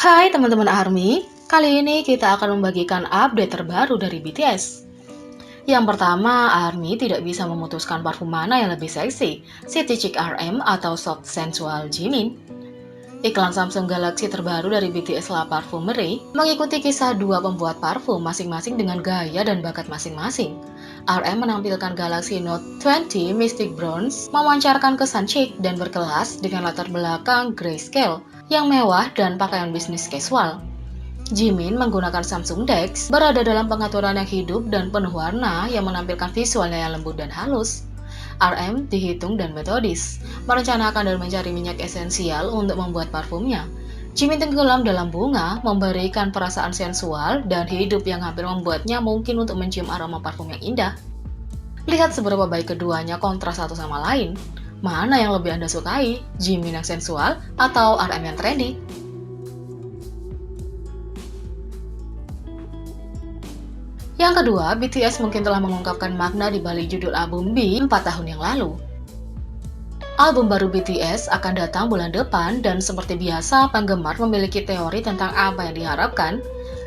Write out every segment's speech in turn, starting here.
Hai teman-teman ARMY, kali ini kita akan membagikan update terbaru dari BTS. Yang pertama, ARMY tidak bisa memutuskan parfum mana yang lebih seksi, City Chic RM atau Soft Sensual Jimin. Iklan Samsung Galaxy terbaru dari BTS La Parfumerie mengikuti kisah dua pembuat parfum masing-masing dengan gaya dan bakat masing-masing. RM menampilkan Galaxy Note 20 Mystic Bronze memancarkan kesan chic dan berkelas dengan latar belakang grayscale yang mewah dan pakaian bisnis casual. Jimin menggunakan Samsung Dex berada dalam pengaturan yang hidup dan penuh warna yang menampilkan visualnya yang lembut dan halus. RM dihitung dan metodis, merencanakan dan mencari minyak esensial untuk membuat parfumnya. Jimin tenggelam dalam bunga, memberikan perasaan sensual dan hidup yang hampir membuatnya mungkin untuk mencium aroma parfum yang indah. Lihat seberapa baik keduanya kontras satu sama lain. Mana yang lebih Anda sukai, Jimin yang sensual atau RM yang trendy? Yang kedua, BTS mungkin telah mengungkapkan makna di balik judul album B 4 tahun yang lalu. Album baru BTS akan datang bulan depan dan seperti biasa penggemar memiliki teori tentang apa yang diharapkan.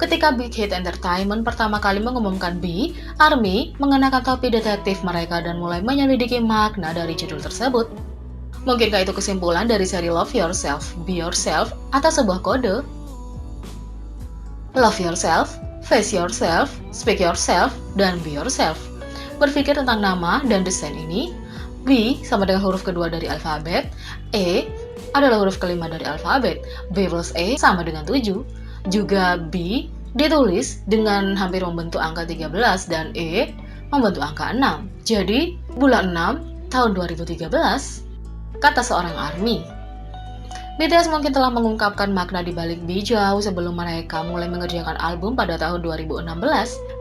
Ketika Big Hit Entertainment pertama kali mengumumkan B, ARMY mengenakan topi detektif mereka dan mulai menyelidiki makna dari judul tersebut. Mungkinkah itu kesimpulan dari seri Love Yourself, Be Yourself, atau sebuah kode? Love Yourself, Face Yourself, Speak Yourself, dan Be Yourself. Berpikir tentang nama dan desain ini, B sama dengan huruf kedua dari alfabet, E adalah huruf kelima dari alfabet, B plus E sama dengan 7. Juga B ditulis dengan hampir membentuk angka 13 dan E membentuk angka 6. Jadi, bulan 6 tahun 2013, kata seorang ARMY. BTS mungkin telah mengungkapkan makna di balik B jauh sebelum mereka mulai mengerjakan album pada tahun 2016.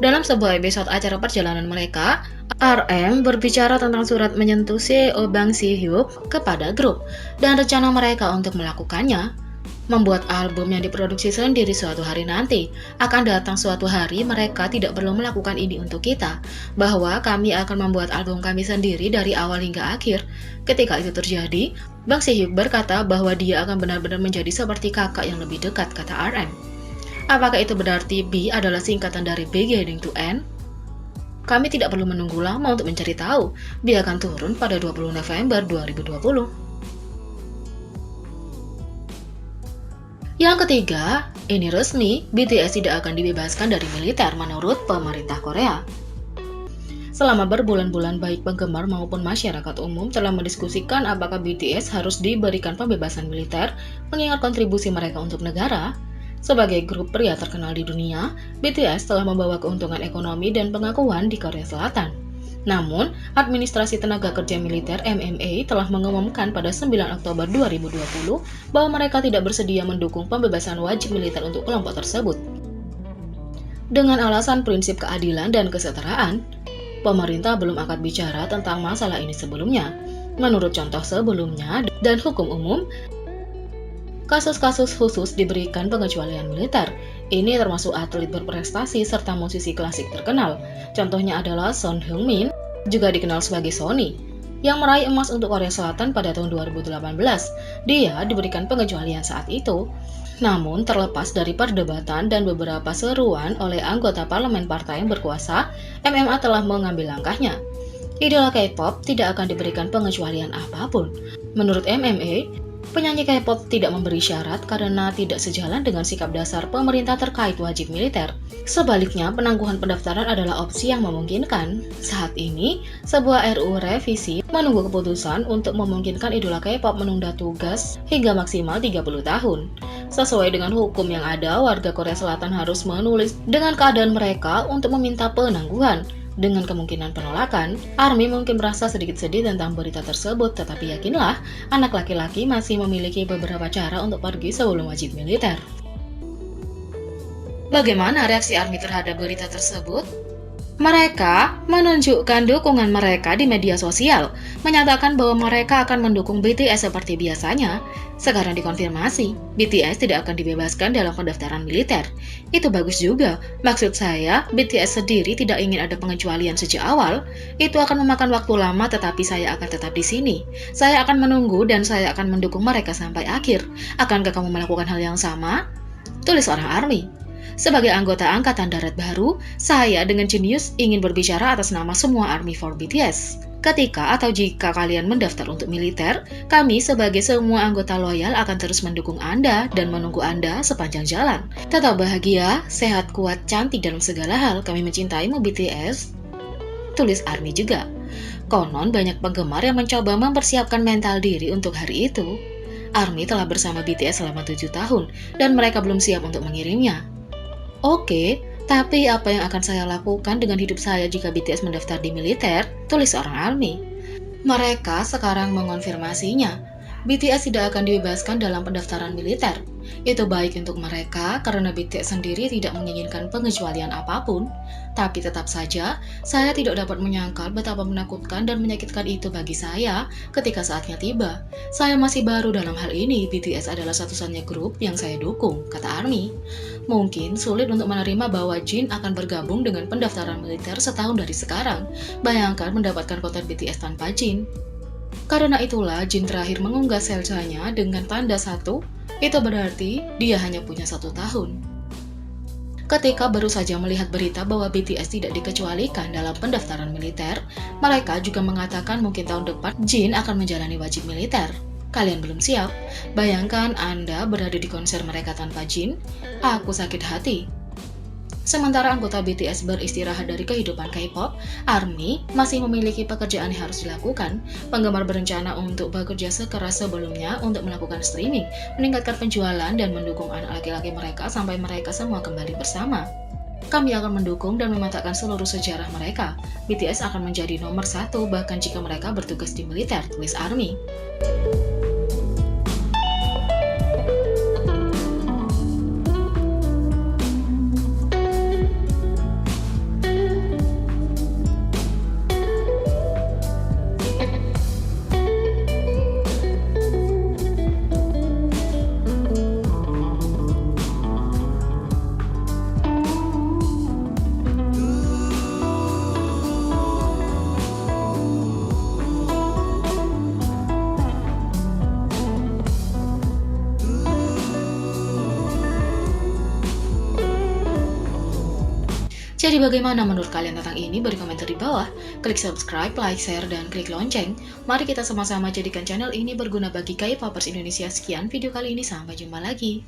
Dalam sebuah episode acara perjalanan mereka, RM berbicara tentang surat menyentuh CEO Bang Si-hyuk kepada grup dan rencana mereka untuk melakukannya. Membuat album yang diproduksi sendiri suatu hari nanti. Akan datang suatu hari mereka tidak perlu melakukan ini untuk kita, bahwa kami akan membuat album kami sendiri dari awal hingga akhir. Ketika itu terjadi, Bang Si-hyuk berkata bahwa dia akan benar-benar menjadi seperti kakak yang lebih dekat, kata RM. Apakah itu berarti B adalah singkatan dari Beginning to End? Kami tidak perlu menunggu lama untuk mencari tahu. B akan turun pada 20 November 2020. Yang ketiga, ini resmi, BTS tidak akan dibebaskan dari militer menurut pemerintah Korea. Selama berbulan-bulan baik penggemar maupun masyarakat umum telah mendiskusikan apakah BTS harus diberikan pembebasan militer mengingat kontribusi mereka untuk negara. Sebagai grup pria terkenal di dunia, BTS telah membawa keuntungan ekonomi dan pengakuan di Korea Selatan. Namun, Administrasi Tenaga Kerja Militer MMA telah mengumumkan pada 9 Oktober 2020 bahwa mereka tidak bersedia mendukung pembebasan wajib militer untuk kelompok tersebut. Dengan alasan prinsip keadilan dan kesetaraan, pemerintah belum angkat bicara tentang masalah ini sebelumnya. Menurut contoh sebelumnya dan hukum umum, kasus-kasus khusus diberikan pengecualian militer. Ini termasuk atlet berprestasi serta musisi klasik terkenal. Contohnya adalah Son Heung-min, juga dikenal sebagai Sonny, yang meraih emas untuk Korea Selatan pada tahun 2018. Dia diberikan pengecualian saat itu. Namun, terlepas dari perdebatan dan beberapa seruan oleh anggota parlemen partai yang berkuasa, MMA telah mengambil langkahnya. Idola K-pop tidak akan diberikan pengecualian apapun. Menurut MMA, penyanyi K-pop tidak memberi syarat karena tidak sejalan dengan sikap dasar pemerintah terkait wajib militer. Sebaliknya, penangguhan pendaftaran adalah opsi yang memungkinkan. Saat ini, sebuah RUU revisi menunggu keputusan untuk memungkinkan idola K-pop menunda tugas hingga maksimal 30 tahun. Sesuai dengan hukum yang ada, warga Korea Selatan harus menulis dengan keadaan mereka untuk meminta penangguhan. Dengan kemungkinan penolakan, ARMY mungkin merasa sedikit sedih tentang berita tersebut, tetapi yakinlah, anak laki-laki masih memiliki beberapa cara untuk pergi sebelum wajib militer. Bagaimana reaksi ARMY terhadap berita tersebut? Mereka menunjukkan dukungan mereka di media sosial, menyatakan bahwa mereka akan mendukung BTS seperti biasanya. Sekarang dikonfirmasi, BTS tidak akan dibebaskan dalam pendaftaran militer. Itu bagus juga. Maksud saya, BTS sendiri tidak ingin ada pengecualian sejak awal. Itu akan memakan waktu lama, tetapi saya akan tetap di sini. Saya akan menunggu dan saya akan mendukung mereka sampai akhir. Akankah kamu melakukan hal yang sama? Tulis orang ARMY. Sebagai anggota Angkatan Darat baru, saya dengan jenius ingin berbicara atas nama semua ARMY for BTS. Ketika atau jika kalian mendaftar untuk militer, kami sebagai semua anggota loyal akan terus mendukung Anda dan menunggu Anda sepanjang jalan. Tetap bahagia, sehat, kuat, cantik dalam segala hal. Kami mencintaimu BTS. Tulis ARMY juga. Konon banyak penggemar yang mencoba mempersiapkan mental diri untuk hari itu. ARMY telah bersama BTS selama 7 tahun dan mereka belum siap untuk mengirimnya. Oke, tapi apa yang akan saya lakukan dengan hidup saya jika BTS mendaftar di militer? Tulis seorang ARMY. Mereka sekarang mengonfirmasinya. BTS tidak akan dibebaskan dalam pendaftaran militer. Itu baik untuk mereka karena BTS sendiri tidak menginginkan pengecualian apapun. Tapi tetap saja, saya tidak dapat menyangkal betapa menakutkan dan menyakitkan itu bagi saya ketika saatnya tiba. Saya masih baru dalam hal ini, BTS adalah satu-satunya grup yang saya dukung, kata ARMY. Mungkin sulit untuk menerima bahwa Jin akan bergabung dengan pendaftaran militer setahun dari sekarang. Bayangkan mendapatkan konten BTS tanpa Jin. Karena itulah Jin terakhir mengunggah selcanya dengan tanda 1, itu berarti dia hanya punya 1 tahun. Ketika baru saja melihat berita bahwa BTS tidak dikecualikan dalam pendaftaran militer, mereka juga mengatakan mungkin tahun depan Jin akan menjalani wajib militer. Kalian belum siap? Bayangkan Anda berada di konser mereka tanpa Jin. Aku sakit hati. Sementara anggota BTS beristirahat dari kehidupan K-pop, ARMY masih memiliki pekerjaan yang harus dilakukan. Penggemar berencana untuk bekerja sekeras sebelumnya untuk melakukan streaming, meningkatkan penjualan, dan mendukung anak laki-laki mereka sampai mereka semua kembali bersama. Kami akan mendukung dan mematahkan seluruh sejarah mereka. BTS akan menjadi nomor 1 bahkan jika mereka bertugas di militer, tulis ARMY. Jadi bagaimana menurut kalian tentang ini? Beri komentar di bawah. Klik subscribe, like, share, dan klik lonceng. Mari kita sama-sama jadikan channel ini berguna bagi K-popers Indonesia. Sekian video kali ini, sampai jumpa lagi.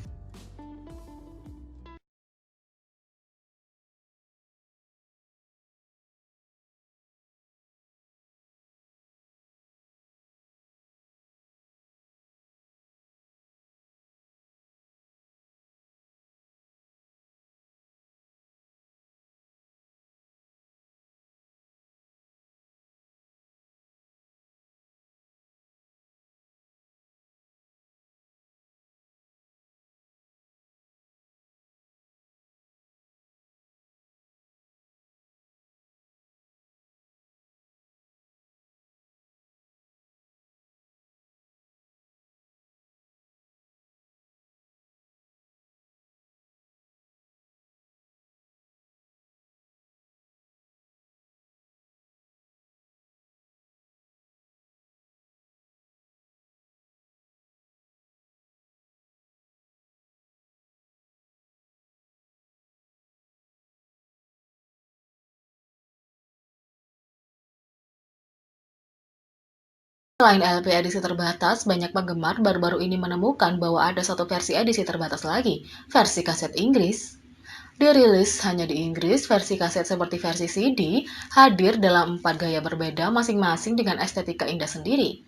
Selain LP edisi terbatas, banyak penggemar baru-baru ini menemukan bahwa ada satu versi edisi terbatas lagi, versi kaset Inggris. Dirilis hanya di Inggris, versi kaset seperti versi CD hadir dalam 4 gaya berbeda masing-masing dengan estetika indah sendiri.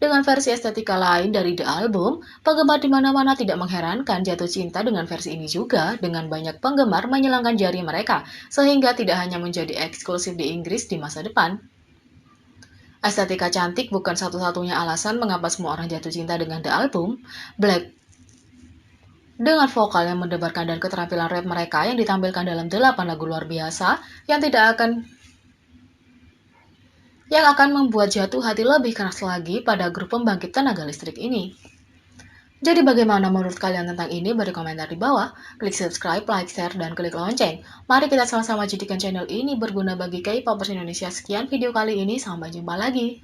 Dengan versi estetika lain dari The Album, penggemar di mana-mana tidak mengherankan jatuh cinta dengan versi ini juga, dengan banyak penggemar menyilangkan jari mereka, sehingga tidak hanya menjadi eksklusif di Inggris di masa depan. Estetika cantik bukan satu-satunya alasan mengapa semua orang jatuh cinta dengan The Album. Black dengan vokal yang mendebarkan dan keterampilan rap mereka yang ditampilkan dalam 8 lagu luar biasa yang akan membuat jatuh hati lebih keras lagi pada grup pembangkit tenaga listrik ini. Jadi bagaimana menurut kalian tentang ini? Beri komentar di bawah. Klik subscribe, like, share, dan klik lonceng. Mari kita sama-sama jadikan channel ini berguna bagi K-popers Indonesia. Sekian video kali ini, sampai jumpa lagi.